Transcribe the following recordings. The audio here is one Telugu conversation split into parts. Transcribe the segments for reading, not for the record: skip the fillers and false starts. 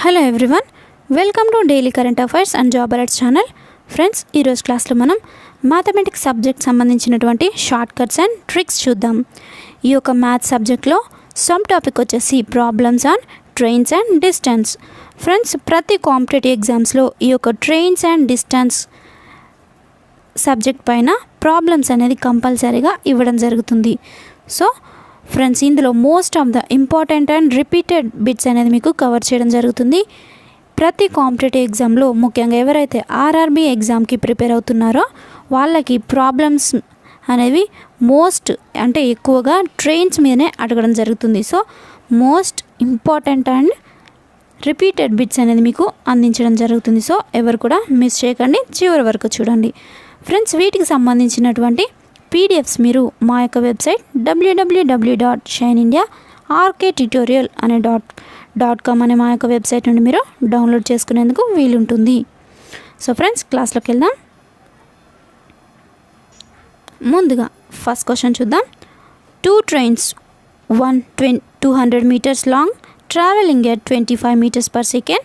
Hello everyone, welcome to daily current affairs and job alerts channel. Friends, ఈరోజు క్లాస్లో మనం మ్యాథమెటిక్స్ సబ్జెక్ట్ సంబంధించినటువంటి షార్ట్ కట్స్ అండ్ ట్రిక్స్ చూద్దాం. ఈ యొక్క మ్యాథ్స్ సబ్జెక్ట్లో సమ్ టాపిక్ వచ్చేసి problems on trains and distance. Friends, ప్రతి కాంపిటేటివ్ ఎగ్జామ్స్లో ఈ యొక్క ట్రైన్స్ అండ్ డిస్టెన్స్ సబ్జెక్ట్ పైన ప్రాబ్లమ్స్ అనేది కంపల్సరీగా ఇవ్వడం జరుగుతుంది. సో ఫ్రెండ్స్, ఇందులో most of the important and repeated bits అనేది మీకు కవర్ చేయడం జరుగుతుంది. ప్రతి కాంపిటేటివ్ ఎగ్జామ్లో ముఖ్యంగా ఎవరైతే ఆర్ఆర్బీ ఎగ్జామ్కి ప్రిపేర్ అవుతున్నారో వాళ్ళకి ప్రాబ్లమ్స్ అనేవి ఎక్కువగా ట్రైన్స్ మీదనే అడగడం జరుగుతుంది. So most important and repeated bits అనేది మీకు అందించడం జరుగుతుంది. సో ఎవరు కూడా మిస్ చేయకండి, చివరి వరకు చూడండి. ఫ్రెండ్స్, వీటికి సంబంధించినటువంటి పీడిఎఫ్స్ మీరు మా యొక్క వెబ్సైట్ www.shineindia.rktutorial అనే .com అనే మా యొక్క వెబ్సైట్ నుండి మీరు డౌన్లోడ్ చేసుకునేందుకు వీలుంటుంది. సో ఫ్రెండ్స్, క్లాస్లోకి వెళ్దాం. ముందుగా ఫస్ట్ క్వశ్చన్ చూద్దాం. 2 trains, one 200 meters long, traveling at 25 meters per second,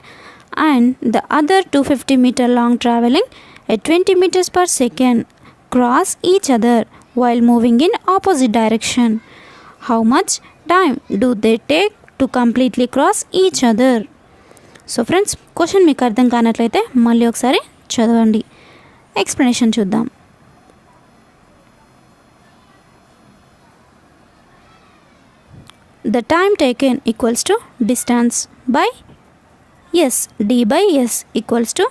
and the other 250 meter long, traveling at 20 meters per second, cross each other while moving in opposite direction. How much time do they take to completely cross each other? So friends, question మీకు అర్థం కానట్లయితే మళ్ళీ ఒకసారి చదవండి. ఎక్స్ప్లెనేషన్ చూద్దాం. The time taken equals to distance by S. D by S equals to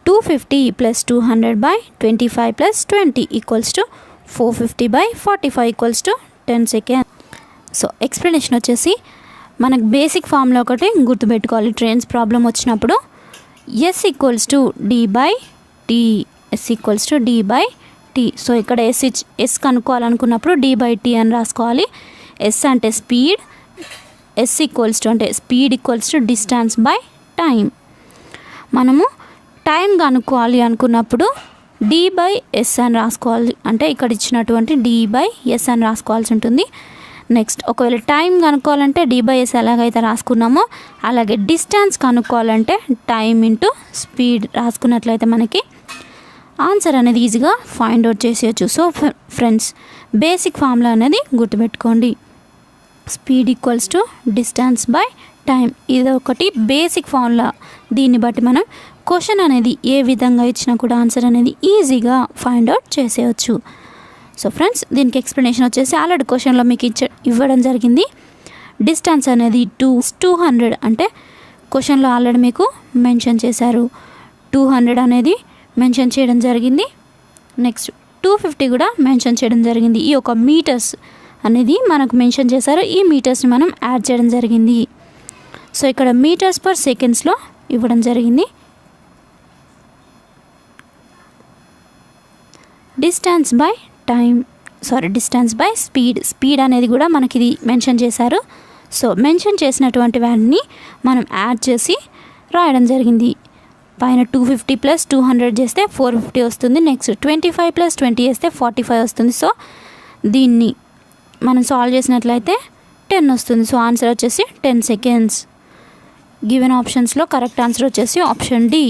250 plus 200 by 25 plus 20 equals to 450 by 45 equals to 10 seconds. So explanation వచ్చేసి మనకు బేసిక్ ఫార్ములా ఒకటి గుర్తుపెట్టుకోవాలి. ట్రైన్స్ ప్రాబ్లం వచ్చినప్పుడు S equals to D by T, S equals to D by T. So ఇక్కడ ఎస్ కనుక్కోవాలనుకున్నప్పుడు డి బై టీ అని రాసుకోవాలి. ఎస్ అంటే స్పీడ్, ఎస్ ఈక్వల్స్ టు అంటే speed equals to distance by time. మనము టైం కనుక్కోవాలి అనుకున్నప్పుడు డి బై ఎస్ అని రాసుకోవాలి. అంటే ఇక్కడ ఇచ్చినటువంటి డి బై ఎస్ అని రాసుకోవాల్సి ఉంటుంది. నెక్స్ట్, ఒకవేళ టైం కనుక్కోవాలంటే డి బై ఎస్ ఎలాగైతే రాసుకున్నామో అలాగే డిస్టెన్స్ కనుక్కోవాలంటే టైం ఇంటూ స్పీడ్ రాసుకున్నట్లయితే మనకి ఆన్సర్ అనేది ఈజీగా ఫైండ్ అవుట్ చేసేయచ్చు. సో ఫ్రెండ్స్, బేసిక్ ఫార్ములా అనేది గుర్తుపెట్టుకోండి. Speed equals to distance by time, ఇది ఒకటి బేసిక్ ఫార్ములా. దీన్ని బట్టి మనం క్వశ్చన్ అనేది ఏ విధంగా ఇచ్చినా కూడా ఆన్సర్ అనేది ఈజీగా ఫైండ్ అవుట్ చేసేయచ్చు. సో ఫ్రెండ్స్, దీనికి ఎక్స్ప్లెనేషన్ వచ్చేసి ఆల్రెడీ క్వశ్చన్లో మీకు ఇవ్వడం జరిగింది. డిస్టెన్స్ అనేది 200 అంటే క్వశ్చన్లో ఆల్రెడీ మీకు మెన్షన్ చేశారు. 200 అనేది మెన్షన్ చేయడం జరిగింది. నెక్స్ట్ 250 కూడా మెన్షన్ చేయడం జరిగింది. ఈ యొక్క మీటర్స్ అనేది మనకు మెన్షన్ చేశారు. ఈ మీటర్స్ని మనం యాడ్ చేయడం జరిగింది. సో ఇక్కడ మీటర్స్ పర్ సెకండ్స్లో ఇవ్వడం జరిగింది. డిస్టెన్స్ బై స్పీడ్ అనేది కూడా మనకి ఇది మెన్షన్ చేశారు. సో మెన్షన్ చేసినటువంటి వాటిని మనం యాడ్ చేసి రాయడం జరిగింది. పైన 250 ప్లస్ 200 చేస్తే 450 వస్తుంది. నెక్స్ట్ 25 ప్లస్ 20 చేస్తే 45 వస్తుంది. సో దీన్ని మనం సాల్వ్ చేసినట్లయితే 10 వస్తుంది. సో ఆన్సర్ వచ్చేసి 10 seconds. గివెన్ ఆప్షన్స్లో కరెక్ట్ ఆన్సర్ వచ్చేసి option D,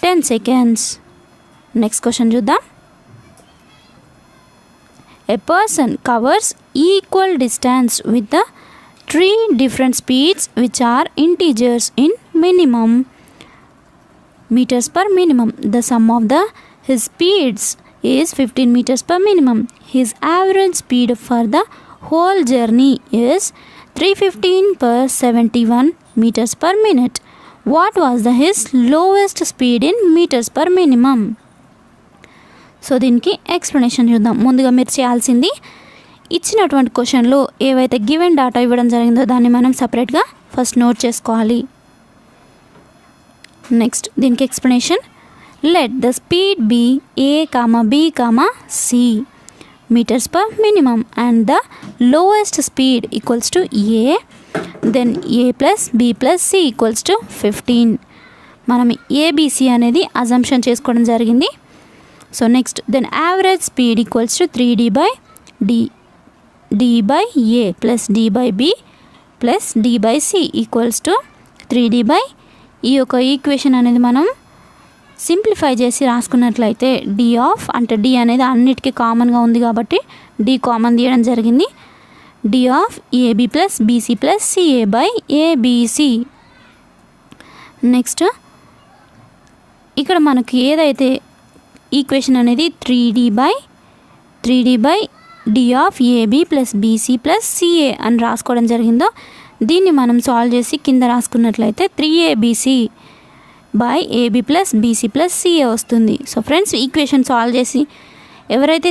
10 seconds. Next question చూద్దాం. A person covers equal distance with the 3 different speeds which are integers in minimum meters per minimum. The sum of his speeds is 15 meters per minimum. His average speed for the whole journey is 315 per 71 meters per minute. What was his lowest speed in meters per minimum? So దీనికి ఎక్స్ప్లెనేషన్ చూద్దాం. ముందుగా మీరు చేయాల్సింది ఇచ్చినటువంటి క్వశ్చన్లో ఏవైతే గివెన్ డాటా ఇవ్వడం జరిగిందో దాన్ని మనం సపరేట్గా ఫస్ట్ నోట్ చేసుకోవాలి. నెక్స్ట్ దీనికి explanation. Let the speed be A comma B comma C metres per minimum and the lowest speed equals to A, then A plus B plus C equals to 15. మనం ఏబిసి అనేది అజంప్షన్ చేసుకోవడం జరిగింది. So next, then average speed equals to 3d by D by A plus D by B plus D by C equals to 3D by ఈ యొక్క ఈక్వేషన్ అనేది మనం సింప్లిఫై చేసి రాసుకున్నట్లయితే డి ఆఫ్ అంటే డి అనేది అన్నిటికీ కామన్గా ఉంది కాబట్టి డి కామన్ తీయడం జరిగింది. D of AB plus BC plus CA by ABC. Next ఇక్కడ మనకి ఏదైతే ఈక్వేషన్ అనేది 3D by D of AB plus BC plus CA అని రాసుకోవడం జరిగిందో దీన్ని మనం సాల్వ్ చేసి కింద రాసుకున్నట్లయితే 3ABC by AB plus BC plus CA వస్తుంది. సో ఫ్రెండ్స్ ఈక్వేషన్ సాల్వ్ చేసి ఎవరైతే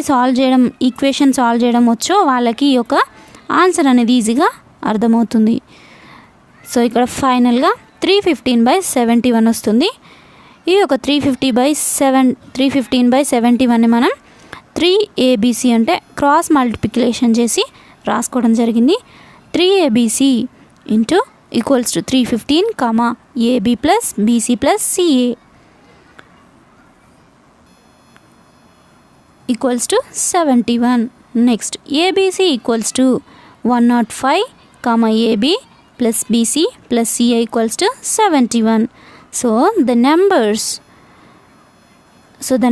ఈక్వేషన్ సాల్వ్ చేయడం వచ్చో వాళ్ళకి ఈ యొక్క ఆన్సర్ అనేది ఈజీగా అర్థమవుతుంది. సో ఇక్కడ ఫైనల్గా 315/71 వస్తుంది. ఈ యొక్క 315/71ని మనం 3ABC అంటే క్రాస్ మల్టిప్లికేషన్ చేసి రాసుకోవడం జరిగింది. 3ABC into equals to 315, AB plus BC plus CA equals to 71. Next ABC equals to 105, AB plus BC plus CA equals to 71. So the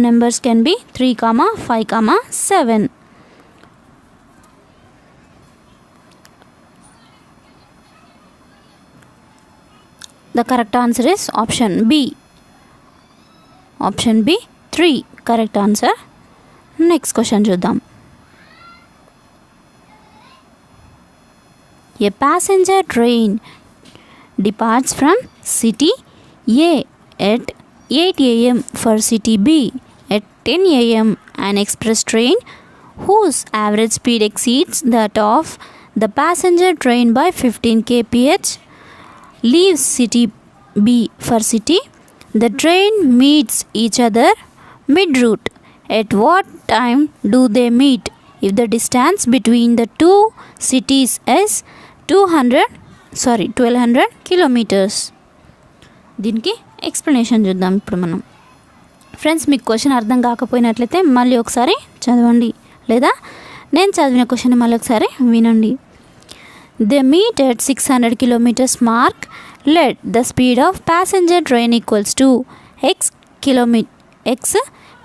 numbers can be 3, 5, 7. The correct answer is option B. Option B, 3 correct answer. Next question చూద్దాం. A passenger train departs from city A at 8 a.m. for city B at 10 a.m. An express train whose average speed exceeds that of the passenger train by 15 kph leaves city B for city. The train meets each other mid-route. At what time do they meet if the distance between the two cities is 1200 kilometers? దీనికి ఎక్స్ప్లెనేషన్ చూద్దాం ఇప్పుడు మనం. ఫ్రెండ్స్ మీకు క్వశ్చన్ అర్థం కాకపోయినట్లయితే మళ్ళీ ఒకసారి చదవండి, లేదా నేను చదివిన క్వశ్చన్ మళ్ళీ ఒకసారి వినండి. They meet at 600 kilometers mark. Let the speed of passenger train equals to x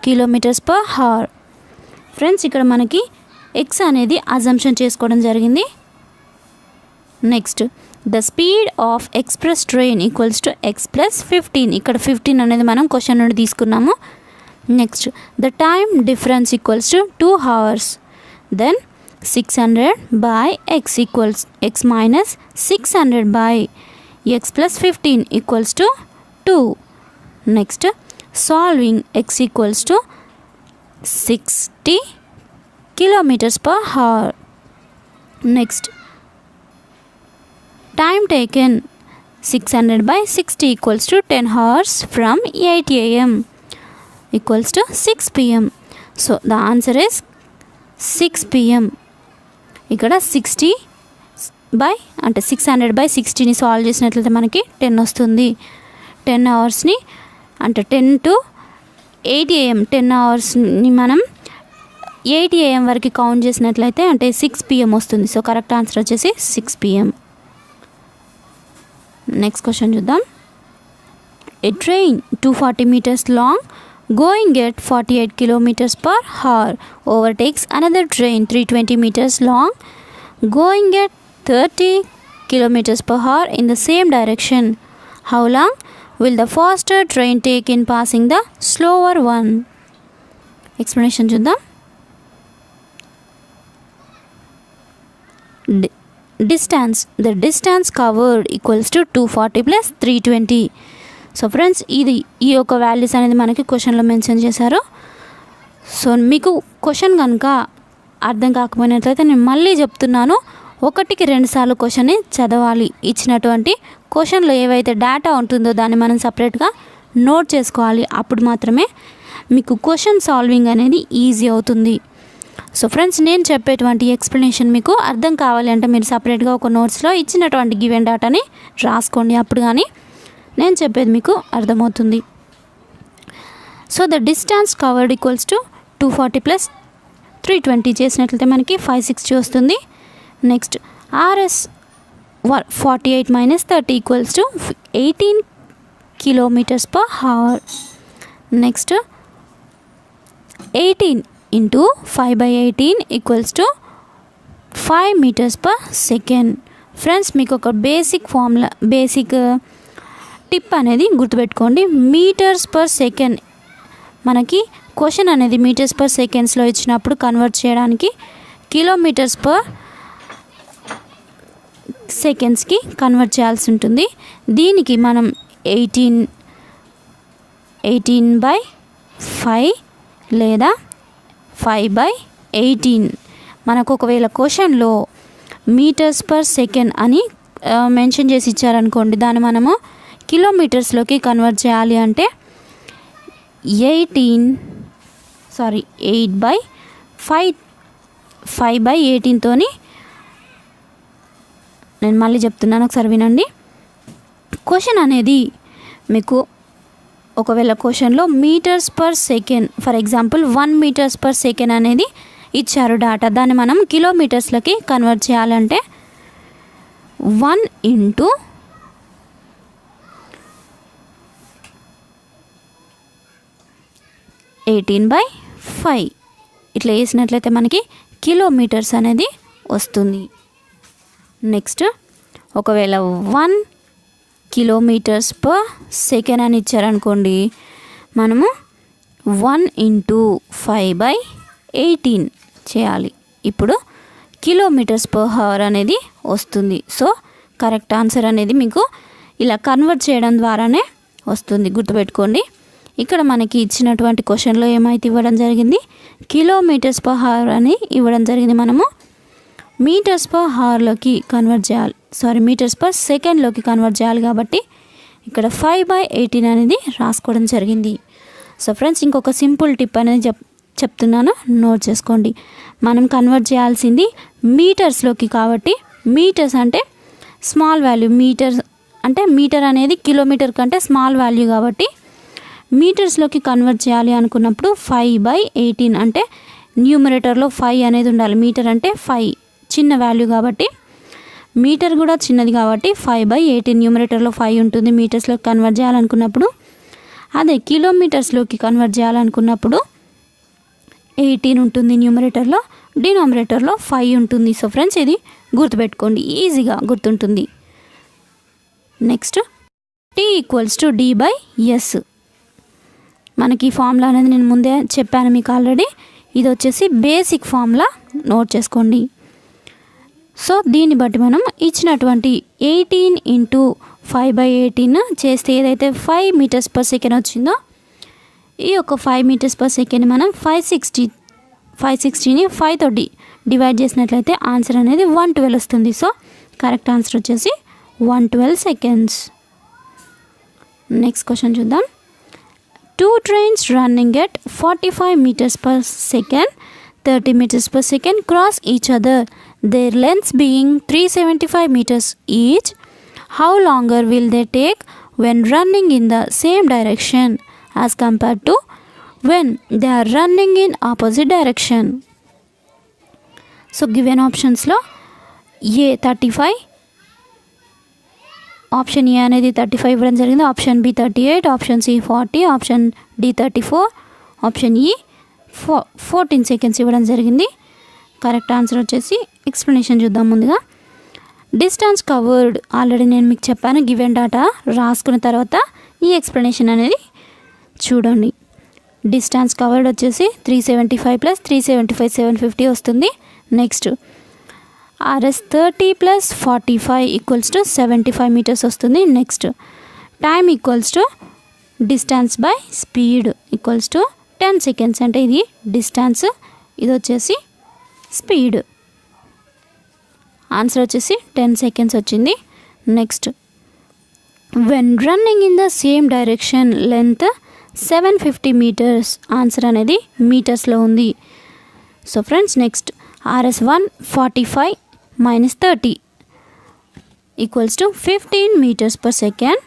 kilometers per hour. Friends ఇక్కడ మనకి ఎక్స్ అనేది అజంప్షన్ చేసుకోవడం జరిగింది. Next the speed of express train equals to X plus 15. ఇక్కడ 15 అనేది మనం క్వశ్చన్ నుండి తీసుకున్నాము. Next the time difference equals to 2 hours. Then 600 by x equals x minus 600 by x plus 15 equals to 2. Next, solving x equals to 60 kilometers per hour. Next, time taken 600 by 60 equals to 10 hours from 8 a.m. equals to 6 p.m. So the answer is 6 p.m. ఇక్కడ 60 బై అంటే 600 by 60ని సాల్వ్ చేసినట్లయితే మనకి 10 వస్తుంది. 10 అవర్స్ని అంటే 10 to 8 AM 10 అవర్స్ని మనం 8 AM వరకు కౌంట్ చేసినట్లయితే అంటే 6 PM వస్తుంది. సో కరెక్ట్ ఆన్సర్ వచ్చేసి 6 PM. నెక్స్ట్ క్వశ్చన్ చూద్దాం. ఏ train 240 meters long going at 48 kilometers per hour overtakes another train 320 meters long going at 30 kilometers per hour in the same direction. How long will the faster train take in passing the slower one? Explanation చూద్దాం. The distance covered equals to 240 plus 320. So friends ఈ యొక్క వాల్యూస్ అనేది మనకి క్వశ్చన్లో మెన్షన్ చేశారు. సో మీకు క్వశ్చన్ కనుక అర్థం కాకపోయినట్లయితే నేను మళ్ళీ చెప్తున్నాను, 1కి 2 సార్లు క్వశ్చన్ని చదవాలి. ఇచ్చినటువంటి క్వశ్చన్లో ఏవైతే డేటా ఉంటుందో దాన్ని మనం సపరేట్గా నోట్ చేసుకోవాలి. అప్పుడు మాత్రమే మీకు క్వశ్చన్ సాల్వింగ్ అనేది ఈజీ అవుతుంది. సో ఫ్రెండ్స్ నేను చెప్పేటువంటి ఎక్స్ప్లెనేషన్ మీకు అర్థం కావాలి అంటే మీరు సపరేట్గా ఒక నోట్స్లో ఇచ్చినటువంటి గివెన్ డేటాని రాసుకోండి. అప్పుడు కానీ నేను చెప్పేది మీకు అర్థమవుతుంది. So the distance covered equals to 240 plus 320 చేసినట్లయితే మనకి 560 వస్తుంది. Next RS 48 minus 30 equals to 18 kilometers per hour. Next, 18 into 5 by 18 equals to 5 meters per second. Friends, మీకు ఒక బేసిక్ టిప్ అనేది గుర్తుపెట్టుకోండి. మీటర్స్ పర్ సెకండ్ మనకి క్వశ్చన్ అనేది మీటర్స్ పర్ సెకండ్స్లో ఇచ్చినప్పుడు కన్వర్ట్ చేయడానికి కిలోమీటర్స్ పర్ సెకండ్స్కి కన్వర్ట్ చేయాల్సి ఉంటుంది. దీనికి మనం 18 by 5 లేదా 5 by 18 మనకు ఒకవేళ క్వశ్చన్లో మీటర్స్ పర్ సెకండ్ అని మెన్షన్ చేసి ఇచ్చారనుకోండి, దాన్ని మనము కిలోమీటర్స్లోకి కన్వర్ట్ చేయాలి అంటే 8 by 5 by 18తోని నేను మళ్ళీ చెప్తున్నాను, ఒకసారి వినండి. క్వశ్చన్ అనేది మీకు ఒకవేళ క్వశ్చన్లో metres per second, for example 1 metres per second అనేది ఇచ్చారు డాటా, దాన్ని మనం కిలోమీటర్స్లోకి కన్వర్ట్ చేయాలంటే 1 into 18 by 5 ఇట్లా వేసినట్లయితే మనకి కిలోమీటర్స్ అనేది వస్తుంది. నెక్స్ట్, ఒకవేళ 1 కిలోమీటర్స్ పర్ సెకండ్ అని ఇచ్చారనుకోండి, మనము 1 into 5 by 18 చేయాలి. ఇప్పుడు కిలోమీటర్స్ పర్ అవర్ అనేది వస్తుంది. సో కరెక్ట్ ఆన్సర్ అనేది మీకు ఇలా కన్వర్ట్ చేయడం ద్వారానే వస్తుంది, గుర్తుపెట్టుకోండి. ఇక్కడ మనకి ఇచ్చినటువంటి క్వశ్చన్లో ఏమైతే ఇవ్వడం జరిగింది, కిలోమీటర్స్ పర్ అవర్ అని ఇవ్వడం జరిగింది. మనము మీటర్స్ పర్ అవర్లోకి కన్వర్ట్ చేయాలి, మీటర్స్ పర్ సెకండ్లోకి కన్వర్ట్ చేయాలి. కాబట్టి ఇక్కడ 5 by 18 అనేది రాసుకోవడం జరిగింది. సో ఫ్రెండ్స్, ఇంకొక సింపుల్ టిప్ అనేది చెప్తున్నాను, నోట్ చేసుకోండి. మనం కన్వర్ట్ చేయాల్సింది మీటర్స్లోకి కాబట్టి, మీటర్స్ అంటే స్మాల్ వాల్యూ, మీటర్ అనేది కిలోమీటర్ కంటే స్మాల్ వాల్యూ కాబట్టి మీటర్స్లోకి కన్వర్ట్ చేయాలి అనుకున్నప్పుడు 5 by 18 అంటే న్యూమరేటర్లో 5 అనేది ఉండాలి. మీటర్ అంటే 5 చిన్న వాల్యూ కాబట్టి, మీటర్ కూడా చిన్నది కాబట్టి 5 by 18 న్యూమరేటర్లో 5 ఉంటుంది. మీటర్స్లోకి కన్వర్ట్ చేయాలనుకున్నప్పుడు, అదే కిలోమీటర్స్లోకి కన్వర్ట్ చేయాలనుకున్నప్పుడు 18 ఉంటుంది న్యూమరేటర్లో, డినామినేటర్లో 5 ఉంటుంది. సో ఫ్రెండ్స్, ఇది గుర్తుపెట్టుకోండి, ఈజీగా గుర్తుంటుంది. Next, T = D by S. మనకి ఫార్ములా అనేది నేను ముందే చెప్పాను మీకు ఆల్రెడీ. ఇది వచ్చేసి బేసిక్ ఫార్ములా, నోట్ చేసుకోండి. సో దీన్ని బట్టి మనం ఇచ్చినటువంటి 18 into 5 by 18 చేస్తే ఏదైతే 5 meters per second వచ్చిందో, ఈ యొక్క 5 meters per second మనం 560ని 5తో డివైడ్ చేసినట్లయితే ఆన్సర్ అనేది 112 వస్తుంది. సో కరెక్ట్ ఆన్సర్ వచ్చేసి 112 seconds. నెక్స్ట్ క్వశ్చన్ చూద్దాం. 2 trains running at 45 meters per second, 30 meters per second cross each other, their lengths being 375 meters each. How longer will they take when running in the same direction as compared to when they are running in opposite direction? So given options lo A 35, option A అనేది 35 ఇవ్వడం జరిగింది, option B 38, option C 40, option D 34, option E 14 seconds ఇవ్వడం జరిగింది. కరెక్ట్ ఆన్సర్ వచ్చేసి, ఎక్స్ప్లెనేషన్ చూద్దాం. ముందుగా డిస్టెన్స్ కవర్డ్ ఆల్రెడీ నేను మీకు చెప్పాను. గివెన్ డాటా రాసుకున్న తర్వాత ఈ ఎక్స్ప్లెనేషన్ అనేది చూడండి. డిస్టెన్స్ కవర్డ్ వచ్చేసి 375 + 375 750 వస్తుంది. నెక్స్ట్ RS 30 + 45 = 75 meters వస్తుంది. Next time = distance by speed = 10 seconds. అంటే ఇది డిస్టెన్స్, ఇది వచ్చేసి స్పీడ్. ఆన్సర్ వచ్చేసి 10 seconds వచ్చింది. Next when running in the same direction length 750 meters. Answer అనేది మీటర్స్లో ఉంది. So friends, next RS 145 - 30 = 15 meters per second.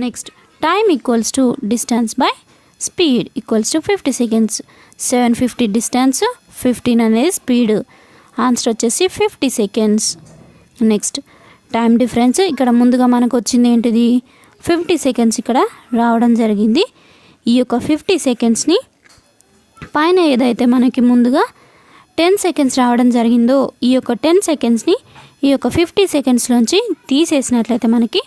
Next time = distance by speed = 50 seconds. 750 distance, 15 అనేది స్పీడ్. ఆన్సర్ వచ్చేసి 50 seconds. నెక్స్ట్ టైం డిఫరెన్స్ ఇక్కడ ముందుగా మనకు వచ్చింది ఏంటిది 50 సెకండ్స్ ఇక్కడ రావడం జరిగింది. ఈ యొక్క 50 సెకండ్స్ని పైన ఏదైతే మనకి ముందుగా 10 సెకండ్స్ రావడం జరిగిందో ఈ యొక్క 10 సెకండ్స్ని ఈ యొక్క 50 సెకండ్స్లోంచి తీసేసినట్లయితే మనకి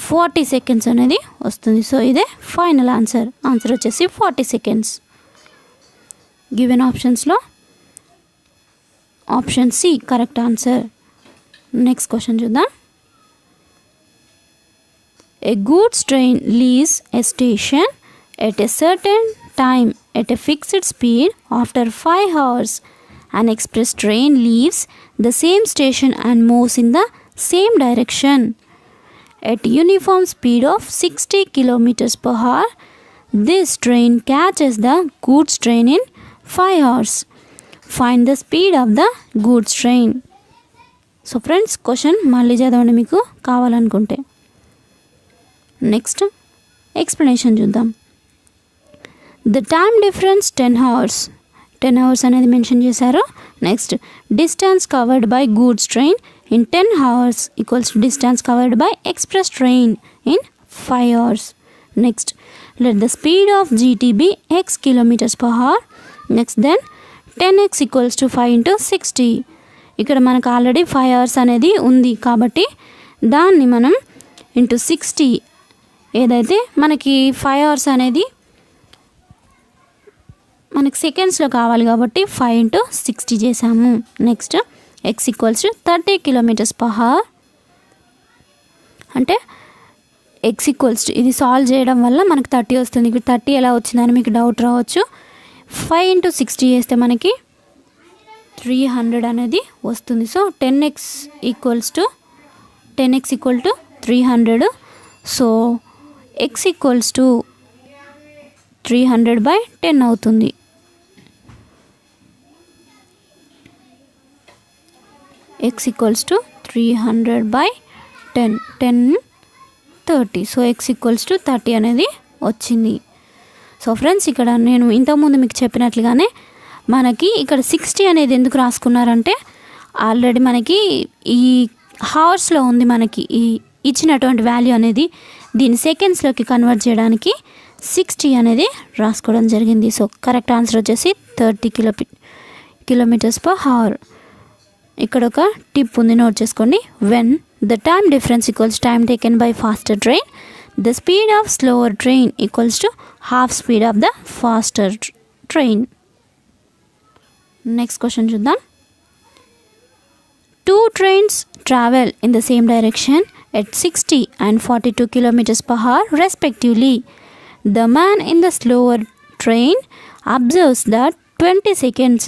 40 సెకండ్స్ అనేది వస్తుంది. సో ఇదే ఫైనల్ ఆన్సర్ వచ్చేసి 40 సెకండ్స్. గివెన్ ఆప్షన్స్లో option C correct answer. Next question చూద్దాం. A goods train leaves a station at a certain time at a fixed speed after 5 hours. An express train leaves the same station and moves in the same direction at uniform speed of 60 kilometers per hour. This train catches the goods train in 5 hours. Find the speed of the goods train. So friends question మళ్ళీ చదవండి మీకు కావాలనుకుంటే. నెక్స్ట్ ఎక్స్ప్లెనేషన్ చూద్దాం. ద టైమ్ డిఫరెన్స్ 10 hours అనేది మెన్షన్ చేశారు. Next distance covered by goods train in 10 hours equals distance covered by express train in 5 hours. Next let the speed of GT be x kilometers per hour. Next then 10x equals to 5 into 60. ఇక్కడ మనకు ఆల్రెడీ 5 hours అనేది ఉంది కాబట్టి దాన్ని మనం ఇంటూ 60 ఏదైతే మనకి 5 hours అనేది మనకి సెకండ్స్లో కావాలి కాబట్టి 5 into 60 చేసాము. Next x equals to 30 kilometers per hour. అంటే x ఈక్వల్స్ టు ఇది సాల్వ్ చేయడం వల్ల మనకి 30 వస్తుంది. ఇక్కడ 30 ఎలా వచ్చిందని మీకు డౌట్ రావచ్చు. 5 into 60 చేస్తే మనకి 300 అనేది వస్తుంది. So 10x equals to 10x equal to 300. So x equals to 300/10 అవుతుంది. x equals to 300/10 10 30. So x equals to 30 అనేది వచ్చింది. సో ఫ్రెండ్స్ ఇక్కడ నేను ఇంతకుముందు మీకు చెప్పినట్లుగానే మనకి ఇక్కడ 60 అనేది ఎందుకు రాసుకున్నారంటే ఆల్రెడీ మనకి ఈ హవర్స్లో ఉంది మనకి ఈ ఇచ్చినటువంటి వాల్యూ అనేది దీన్ని సెకండ్స్లోకి కన్వర్ట్ చేయడానికి 60 అనేది రాసుకోవడం జరిగింది. సో కరెక్ట్ ఆన్సర్ వచ్చేసి 30 kilometers per hour. ఇక్కడ ఒక టిప్ ఉంది, నోట్ చేసుకోండి. When the time difference equals time taken by faster train, the speed of slower train equals to half speed of the faster train. Next question చూద్దాం. 2 trains travel in the same direction at 60 and 42 kilometers per hour respectively. The man in the slower train observes that 20 seconds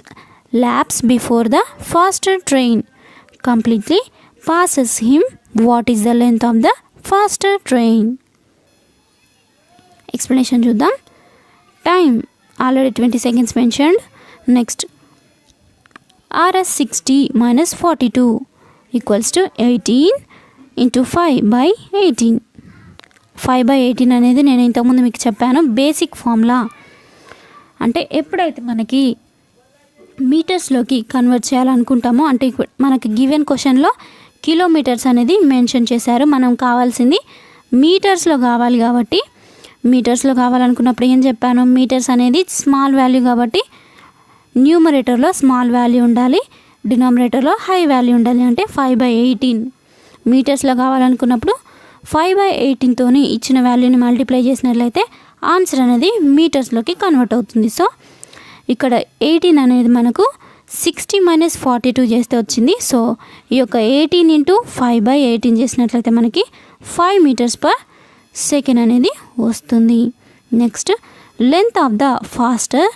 lapse before the faster train completely passes him. What is the length of the faster train? Explanation చూద్దాం. Time already 20 seconds mentioned. Next RS 60 minus 42 equals to 18 into 5/18. 5/18 అనేది నేను ఇంతకుముందు మీకు చెప్పాను బేసిక్ ఫార్ములా. అంటే ఎప్పుడైతే మనకి మీటర్స్లోకి కన్వర్ట్ చేయాలనుకుంటామో, అంటే మనకి గివెన్ క్వశ్చన్లో కిలోమీటర్స్ అనేది మెన్షన్ చేశారు. మనం కావాల్సింది మీటర్స్లో కావాలి కాబట్టి మీటర్స్లో కావాలనుకున్నప్పుడు ఏం చెప్పాను, మీటర్స్ అనేది స్మాల్ వాల్యూ కాబట్టి న్యూమరేటర్లో స్మాల్ వాల్యూ ఉండాలి, డినామినేటర్లో హై వాల్యూ ఉండాలి. అంటే 5/18 మీటర్స్లో కావాలనుకున్నప్పుడు 5/18 ఇచ్చిన వాల్యూని మల్టిప్లై చేసినట్లయితే ఆన్సర్ అనేది మీటర్స్లోకి కన్వర్ట్ అవుతుంది. సో ఇక్కడ 18 అనేది మనకు 60 minus 42 చేస్తే వచ్చింది. సో ఈ యొక్క 18 into 5/18 చేసినట్లయితే మనకి 5 meters per second అనేది వస్తుంది. Next length of the faster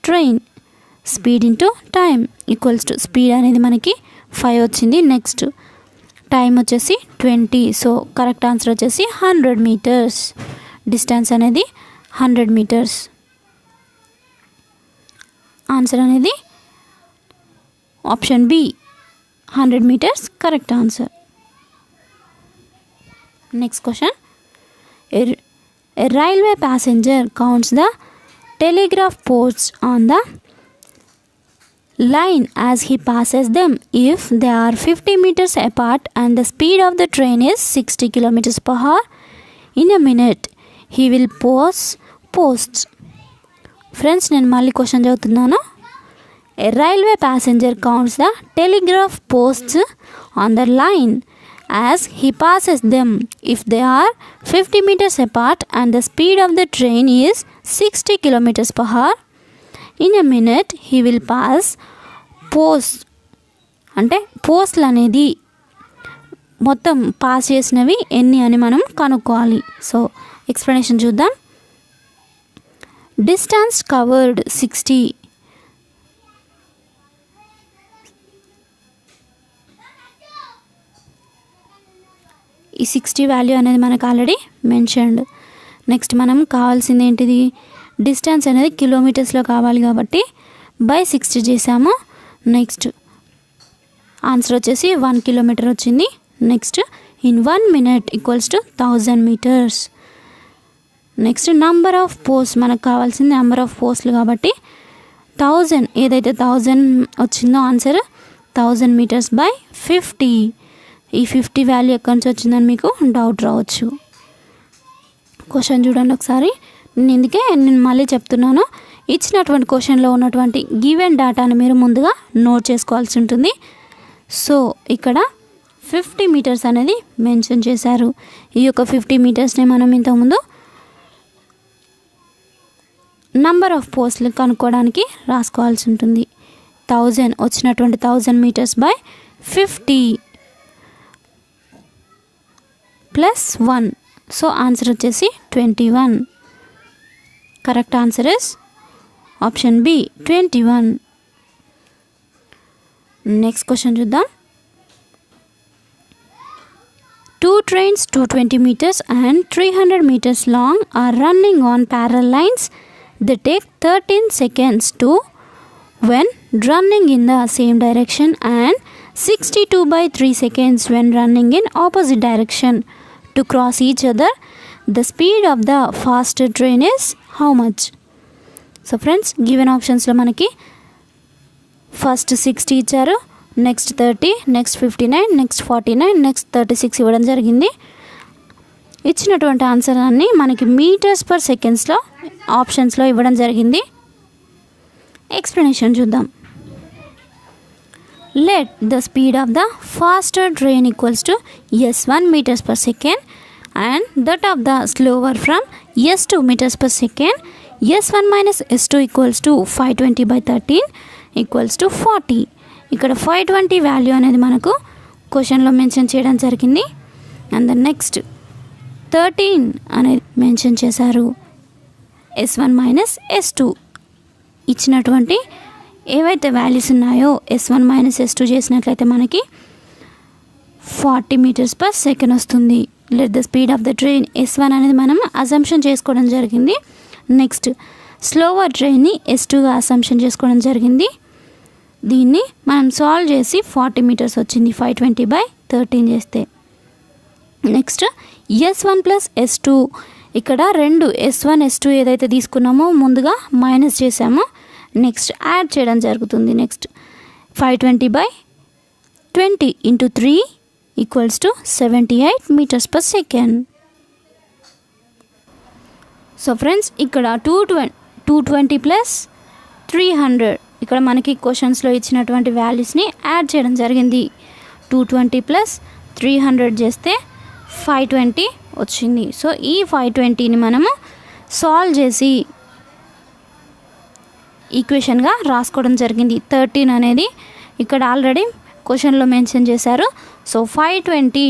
train, speed into time equals to speed అనేది మనకి 5 వచ్చింది. నెక్స్ట్ టైం వచ్చేసి 20. సో కరెక్ట్ ఆన్సర్ వచ్చేసి 100 meters. డిస్టెన్స్ అనేది 100 meters. ఆన్సర్ అనేది option B 100 meters correct answer. Next question. A railway passenger counts the telegraph posts on the line as he passes them. If they are 50 meters apart and the speed of the train is 60 kilometers per hour, in a minute he will posts. Friends, నేను మళ్ళీ క్వశ్చన్ చదువుతున్నాను. A railway passenger counts the telegraph posts on the line as he passes them. If they are 50 meters apart and the speed of the train is 60 kilometers per hour, in a minute he will pass posts. అంటే పోస్ట్లు అనేది మొత్తం పాస్ చేసినవి ఎన్ని అని మనం కనుక్కోవాలి. సో ఎక్స్ప్లెనేషన్ చూద్దాం. Distance covered 60. ఈ 60 వాల్యూ అనేది మనకు ఆల్రెడీ మెన్షన్డ్. నెక్స్ట్ మనం కావాల్సింది ఏంటిది, డిస్టెన్స్ అనేది కిలోమీటర్స్లో కావాలి కాబట్టి బై 60 చేసాము. నెక్స్ట్ ఆన్సర్ వచ్చేసి 1 కిలోమీటర్ వచ్చింది. Next in 1 minute equals to 1000 meters. Next number of post, మనకు కావాల్సింది నెంబర్ ఆఫ్ పోస్ట్లు కాబట్టి 1000, ఏదైతే 1000 వచ్చిందో ఆన్సర్ 1000 meters బై 50. ఈ 50 వాల్యూ ఎక్కడి నుంచి వచ్చిందని మీకు డౌట్ రావచ్చు. క్వశ్చన్ చూడండి ఒకసారి. నేను మళ్ళీ చెప్తున్నాను, ఇచ్చినటువంటి క్వశ్చన్లో ఉన్నటువంటి గివెన్ డేటాని మీరు ముందుగా నోట్ చేసుకోవాల్సి ఉంటుంది. సో ఇక్కడ 50 meters అనేది మెన్షన్ చేశారు. ఈ యొక్క 50 metersని మనం ఇంతకుముందు నంబర్ ఆఫ్ పోస్టులు కనుక్కోవడానికి రాసుకోవాల్సి ఉంటుంది. 1000 వచ్చినటువంటి 1000 meters by 50 plus 1. So answer వచ్చేసి 21. Correct answer is option B 21. Next question చూద్దాం. 2 trains 220 meters and 300 meters long are running on parallel lines. They take 13 seconds to when running in the same direction and 62 by 3 seconds when running in opposite direction to cross each other. The speed of the faster train is how much? So friends, given options లో మనకి ఫస్ట్ 60 ఇచ్చారు, నెక్స్ట్ 30, నెక్స్ట్ 59, నెక్స్ట్ 49, నెక్స్ట్ 36 ఇవ్వడం జరిగింది. ఇచ్చినటువంటి ఆన్సర్ అన్నీ మనకి మీటర్స్ పర్ సెకండ్స్లో ఆప్షన్స్లో ఇవ్వడం జరిగింది. ఎక్స్ప్లెనేషన్ చూద్దాం. Let the speed of the faster train equals to S1 meters per second and that of the slower from S2 meters per second. S1 minus S2 equals to 520 by 13 equals to 40. ఇక్కడ 520 వాల్యూ అనేది మనకు క్వశ్చన్లో మెన్షన్ చేయడం జరిగింది. అండ్ ద నెక్స్ట్ 13 అనేది మెన్షన్ చేశారు. S1 మైనస్ S2 ఇచ్చినటువంటి ఏవైతే వాల్యూస్ ఉన్నాయో S1 మైనస్ S2 చేసినట్లయితే మనకి 40 meters per second వస్తుంది. Let the speed of the train S1 అనేది మనం అజంప్షన్ చేసుకోవడం జరిగింది. నెక్స్ట్ స్లోవర్ ట్రైన్ని S2గా అజంప్షన్ చేసుకోవడం జరిగింది. దీన్ని మనం సాల్వ్ చేసి 40 meters వచ్చింది 520 by 13 చేస్తే. నెక్స్ట్ S1 ప్లస్ S2, ఇక్కడ రెండు S1 S2 ఏదైతే తీసుకున్నామో ముందుగా మైనస్ చేసామో నెక్స్ట్ యాడ్ చేయడం జరుగుతుంది. Next 520 by 20 into 3 equals to 78 meters per second. So friends ఇక్కడ 220 ప్లస్ 300 ఇక్కడ మనకి క్వశ్చన్స్లో ఇచ్చినటువంటి వాల్యూస్ని యాడ్ చేయడం జరిగింది. 220 ప్లస్ 300 చేస్తే 520 వచ్చింది. సో ఈ 520ని మనము సాల్వ్ చేసి ఈక్వేషన్గా రాసుకోవడం జరిగింది. 13 అనేది ఇక్కడ ఆల్రెడీ క్వశ్చన్లో మెన్షన్ చేశారు. సో 520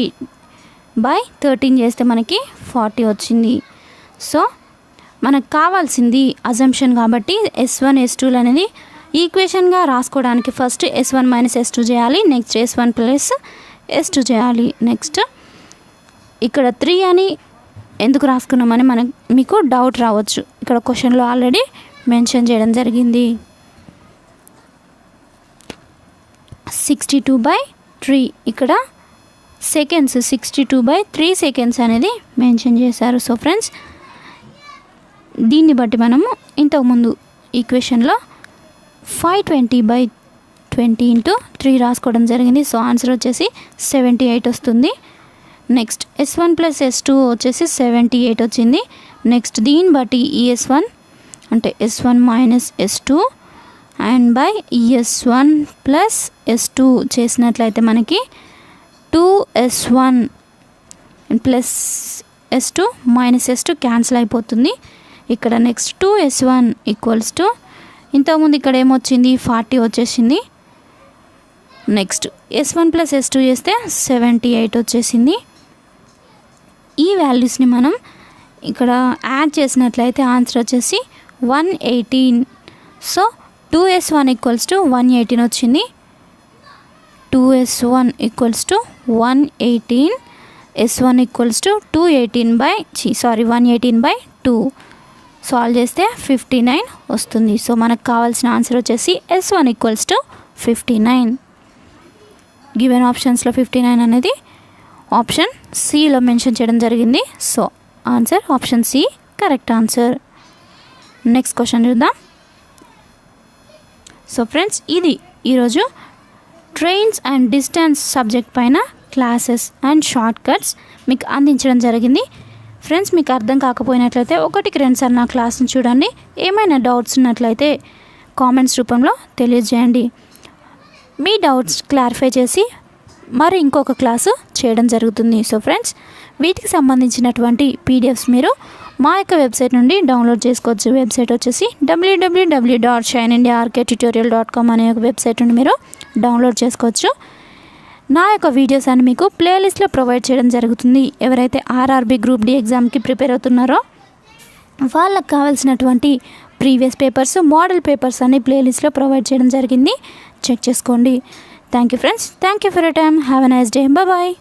by 13 చేస్తే మనకి 40 వచ్చింది. సో మనకు కావాల్సింది అజంప్షన్ కాబట్టి S1 S2 అనేది ఈక్వేషన్గా రాసుకోవడానికి ఫస్ట్ S1 మైనస్ S2 చేయాలి, నెక్స్ట్ S1 ప్లస్ S2 చేయాలి. నెక్స్ట్ ఇక్కడ 3 అని ఎందుకు రాసుకున్నామని మీకు డౌట్ రావచ్చు. ఇక్కడ క్వశ్చన్లో ఆల్రెడీ మెన్షన్ చేయడం జరిగింది. 62 by 3 ఇక్కడ సెకండ్స్ 62 by 3 seconds అనేది మెన్షన్ చేశారు. సో ఫ్రెండ్స్ దీన్ని బట్టి మనము ఇంతకుముందు ఈక్వేషన్లో 520 by 20 ఇంటూ 3 రాసుకోవడం జరిగింది. సో ఆన్సర్ వచ్చేసి 78 వస్తుంది. నెక్స్ట్ S1 ప్లస్ S2 వచ్చేసి 78 వచ్చింది. నెక్స్ట్ దీన్ని బట్టి ES1 అంటే S1 minus S2 and by ES1 plus S2 చేసినట్లయితే మనకి 2S1 plus S2 minus S2 cancel అయిపోతుంది. ఇక్కడ నెక్స్ట్ 2S1 ఈక్వల్స్ టు ఇంతకుముందు ఇక్కడ ఏమొచ్చింది 40 వచ్చేసింది. నెక్స్ట్ S1 ప్లస్ S2 చేస్తే 78 వచ్చేసింది. ఈ వాల్యూస్ని మనం ఇక్కడ యాడ్ చేసినట్లయితే ఆన్సర్ వచ్చేసి 118. సో 2S1 ఈక్వల్స్ టు 118 వచ్చింది. 2S1 equals to 118, S1 equals to 118/2 solve చేస్తే 59 వస్తుంది. సో మనకు కావాల్సిన ఆన్సర్ వచ్చేసి S1 ఈక్వల్స్ టు 59. గివెన్ ఆప్షన్స్లో 59 అనేది ఆప్షన్ సిలో మెన్షన్ చేయడం జరిగింది. So answer option C correct answer. Next question చూద్దాం. సో ఫ్రెండ్స్, ఇది ఈరోజు ట్రైన్స్ అండ్ డిస్టెన్స్ సబ్జెక్ట్ పైన క్లాసెస్ అండ్ షార్ట్ కట్స్ మీకు అందించడం జరిగింది. ఫ్రెండ్స్, మీకు అర్థం కాకపోయినట్లయితే 1-2 సార్లు నా క్లాస్ని చూడండి. ఏమైనా డౌట్స్ ఉన్నట్లయితే కామెంట్స్ రూపంలో తెలియజేయండి. మీ డౌట్స్ క్లారిఫై చేసి మరి ఇంకొక క్లాసు చేయడం జరుగుతుంది. సో ఫ్రెండ్స్, వీటికి సంబంధించినటువంటి పీడిఎఫ్స్ మీరు మా యొక్క వెబ్సైట్ నుండి డౌన్లోడ్ చేసుకోవచ్చు. వెబ్సైట్ వచ్చేసి www.shinindiarktutorial.com అనే ఒక వెబ్సైట్ నుండి మీరు డౌన్లోడ్ చేసుకోవచ్చు. నా యొక్క వీడియోస్ అని మీకు ప్లేలిస్ట్లో ప్రొవైడ్ చేయడం జరుగుతుంది. ఎవరైతే ఆర్ఆర్బీ గ్రూప్ డి ఎగ్జామ్కి ప్రిపేర్ అవుతున్నారో వాళ్ళకి కావాల్సినటువంటి ప్రీవియస్ పేపర్స్, మోడల్ పేపర్స్ అన్ని ప్లేలిస్ట్లో ప్రొవైడ్ చేయడం జరిగింది. చెక్ చేసుకోండి. Thank you friends. Thank you for your time. Have a nice day. Bye.